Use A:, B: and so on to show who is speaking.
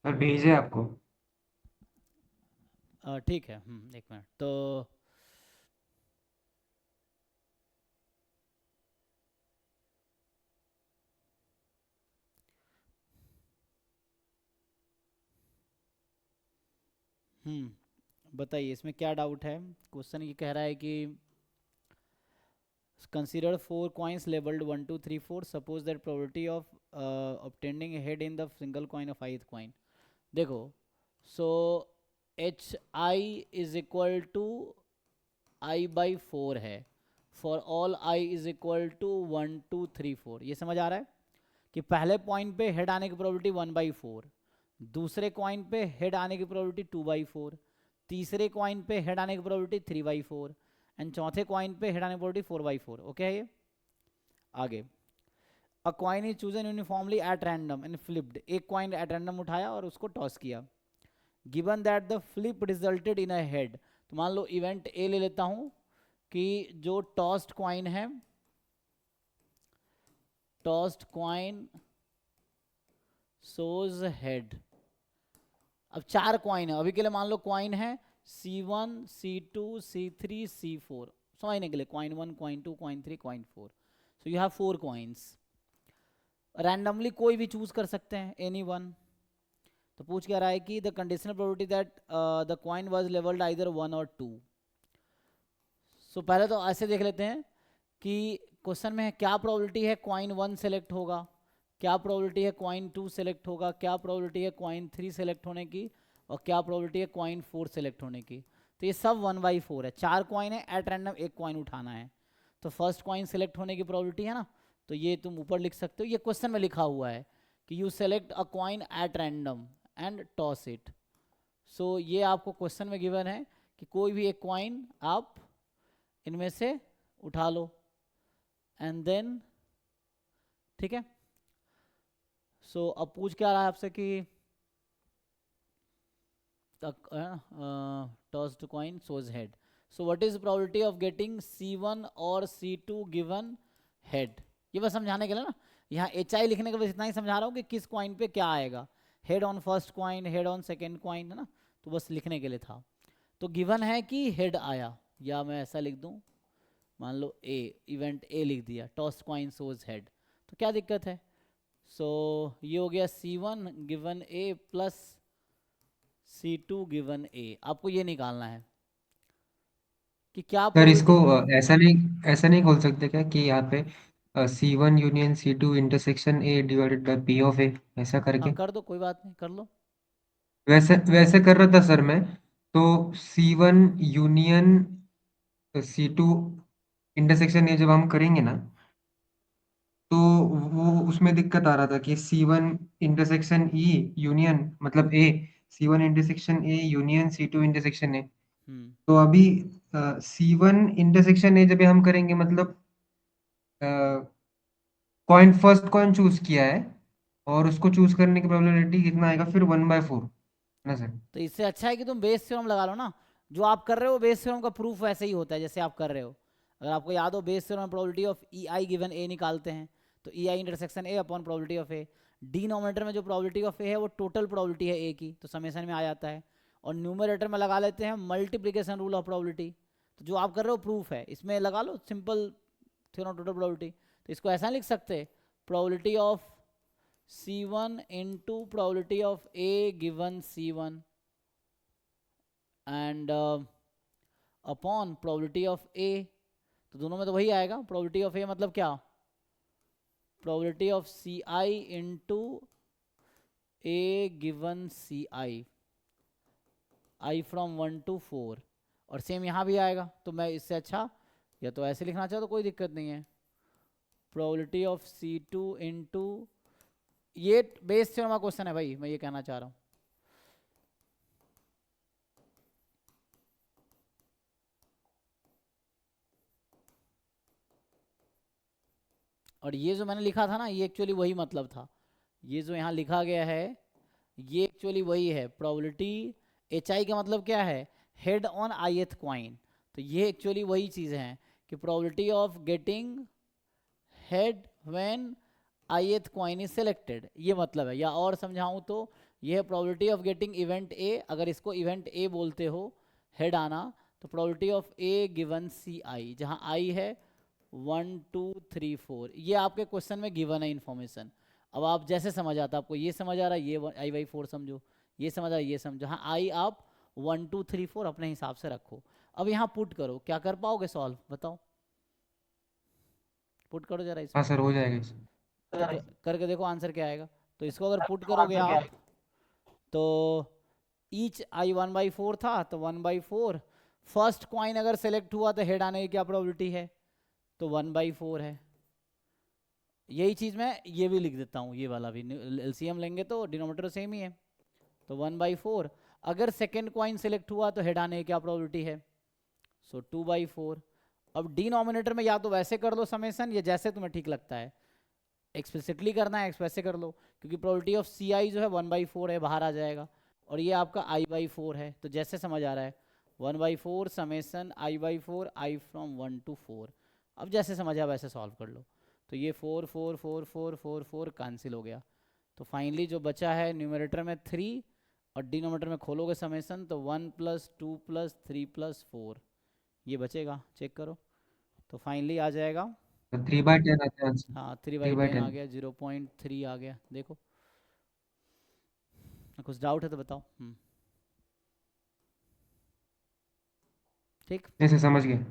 A: Sir भेजे आपको।
B: ठीक है, एक मिनट तो। बताइए इसमें क्या डाउट है। क्वेश्चन ये कह रहा है कि consider four coins labeled 1 2 3 4, suppose that probability of obtaining a head in the single coin of ith coin। देखो, so H I is equal to I by four है, for all I is equal to 1 2 3 4। ये समझ आ रहा है कि पहले point पे head आने की प्रोबेबिलिटी 1/4, दूसरे कॉइन पे हेड आने की प्रोबेबिलिटी 2/4, तीसरे कॉइन पे हेड आने की प्रोबेबिलिटी 3/4 एंड चौथे कॉइन पे हेड आने की प्रोबेबिलिटी 4/4। ओके है ये। आगे, अ coin is chosen uniformly eight random and flipped. एक कॉइन एट रैंडम उठाया और उसको टॉस किया। Given that the flip resulted in a head. तो मान लो इवेंट ए ले लेता हूं कि जो टॉस्ड कॉइन है, टॉस्ड कॉइन सोज हेड। अब चार कॉइन है अभी के लिए, मान लो कॉइन है C1 C2 C3 C4। समझने के लिए, coin 1 coin 2 coin 3 coin 4। So you have 4 coins. Randomly कोई भी चूज कर सकते हैं, एनी वन। तो पूछ क्या रहा है कि the conditional probability that the coin was labelled either 1 और 2। सो पहले तो ऐसे देख लेते हैं कि क्वेश्चन में है क्या प्रोबेबिलिटी है कॉइन 1 सेलेक्ट होगा, क्या प्रोबेबिलिटी है कॉइन 2 सेलेक्ट होगा, क्या प्रोबेबिलिटी है कॉइन 3 सेलेक्ट होने की, और क्या प्रोबेबिलिटी है कॉइन 4 सेलेक्ट होने की। तो ये सब 1/4 है। चार कॉइन है, एट रैंडम एक कॉइन उठाना है। तो फर्स्ट कॉइन सेलेक्ट होने की प्रोबेबिलिटी है ना, तो ये तुम ऊपर लिख सकते हो, ये क्वेश्चन में लिखा हुआ है कि you select a coin at random and toss it. So ये आपको क्वेश्चन में गिवन है कि कोई भी एक कॉइन आप इनमें से उठा लो एंड देन, ठीक है। सो अब पूछ क्या रहा है आपसे कि tossed coin shows head. So what is probability of getting C1 और C2 गिवन हेड। ये बस समझाने के लिए ना, यहाँ एच आई लिखने के बस इतना ही समझा रहा हूँ कि किस कॉइन पे क्या आएगा। Head on first coin, head on second coin, है ना। तो बस लिखने के लिए था। तो गिवन है कि हेड आया, या मैं ऐसा लिख दूँ, मान लो ए, इवेंट ए लिख दिया, टॉस कॉइन सोज हेड। तो क्या दिक्कत है। सो ये हो गया C1 गिवन ए प्लस C2 गिवन ए। आपको ये निकालना है कि क्या
A: सर इसको
B: प्रोबेबिलिटी।
A: ऐसा नहीं खोल सकते क्या कि यहाँ पे C1 union C2 intersection A divided by P of A, ऐसा
B: हाँ
A: करके।
B: कर दो, कोई बात नहीं, कर लो।
A: वैसे वैसे कर रहा था सर मैं। तो C1 यूनियन C2 इंटरसेक्शन ए जब हम करेंगे ना, तो वो उसमें दिक्कत आ रहा था कि C1 इंटरसेक्शन ई यूनियन मतलब A, C1 intersection A union C2 intersection A.
B: Hmm
A: तो अभी C1 इंटरसेक्शन ए जब हम करेंगे मतलब कॉइन फर्स्ट कॉइन चूज किया है, और उसको चूज करने की प्रोबेबिलिटी कितना आएगा फिर 1/4 ना सर।
B: तो इससे अच्छा है कि तुम बेस थ्योरम लगा लो ना। जो आप कर रहे हो बेस थ्योरम का प्रूफ वैसे ही होता है जैसे आप कर रहे हो। अगर आपको याद हो, बेस थ्योरम में probability of E I given A निकालते हैं, तो E I intersection A upon probability of A. Denominator में जो प्रोबेबिलिटी ऑफ ए है वो टोटल प्रोबेबिलिटी है ए की, तो समेशन में आ जाता है। और न्यूमरेटर में लगा लेते हैं मल्टीप्लीकेशन रूल ऑफ प्रोबेबिलिटी। तो जो आप कर रहे हो प्रूफ है, इसमें लगा लो सिंपल थ्योरम टोटल प्रोबेबिलिटी। तो इसको ऐसा लिख सकते, probability of C1 into probability of A given C1 and upon probability of A. तो दोनों में तो वही आएगा। प्रोबेबिलिटी ऑफ ए मतलब क्या, probability of C I into A given C I, I from 1 to 4। और सेम यहाँ भी आएगा। तो मैं इससे अच्छा या तो ऐसे लिखना चाहो तो कोई दिक्कत नहीं है, प्रोबेबिलिटी ऑफ C2 इंटू, ये बेस थ्योरम का क्वेश्चन है भाई, मैं ये कहना चाह रहा हूँ। और ये जो मैंने लिखा था ना, ये एक्चुअली वही मतलब था। ये जो यहाँ लिखा गया है ये एक्चुअली वही है। प्रोबेबिलिटी एच आई का मतलब क्या है, हेड ऑन आईएथ क्वाइन। तो ये एक्चुअली वही चीज़ है कि probability of getting head when ith coin is selected, ये मतलब है। या और समझाऊं तो ये है probability of getting event A, अगर इसको इवेंट ए बोलते हो हेड आना, तो probability of A given C I, जहाँ आई है 1 2 3 4, ये आपके क्वेश्चन में गिवन है इन्फॉर्मेशन। अब आप जैसे समझ आता, आपको ये समझ आ रहा है, ये I/4 समझो, ये समझ आ रहा है, ये समझो। हाँ, आई आप 1 2 3 4 अपने हिसाब से रखो। अब यहाँ पुट करो, क्या कर पाओगे सॉल्व, बताओ, पुट करो जरा
A: हाँ
B: इसमें।
A: सर, हो जाएगा इसमें।
B: तो करके देखो आंसर क्या आएगा। तो इसको अगर पुट करोगे आप, तो ईच आई 1/4 था, तो 1/4, फर्स्ट क्वाइन अगर सेलेक्ट हुआ तो हेड आने की क्या प्रोबेबिलिटी है, तो 1/4 है। यही चीज मैं ये भी लिख देता हूँ, ये वाला भी एलसीएम लेंगे तो डिनोमिनेटर सेम ही है, तो 1/4। अगर सेकेंड क्वाइन सेलेक्ट हुआ तो हेड आने की क्या प्रोबेबिलिटी है, सो 2/4। अब डिनोमिनेटर में या तो वैसे कर लो समेसन, या जैसे तुम्हें ठीक लगता है, एक्सप्लिसिटली करना है वैसे कर लो, क्योंकि प्रोबेबिलिटी ऑफ सी आई जो है 1/4 है, बाहर आ जाएगा। और ये आपका I/4 है, तो जैसे समझ आ रहा है 1/4 summation I/4 I from 1 to 4। अब जैसे समझा वैसे सॉल्व कर लो। तो ये 4 4 4 4 4 4 कैंसिल हो गया। तो फाइनली जो बचा है न्यूमरेटर में 3, और डिनोमिनेटर में खोलोगे समेसन तो 1 + 2 + 3 + 4 ये बचेगा, चेक करो। तो फाइनली आ जाएगा,
A: तो 3/10 आता है आंसर।
B: हाँ 3
A: थ्री
B: बाई
A: बाई
B: टेन आ
A: टेन
B: गया, 0.3 आ गया, देखो। कुछ डाउट है तो बताओ। ठीक।
A: ऐसे समझ गए।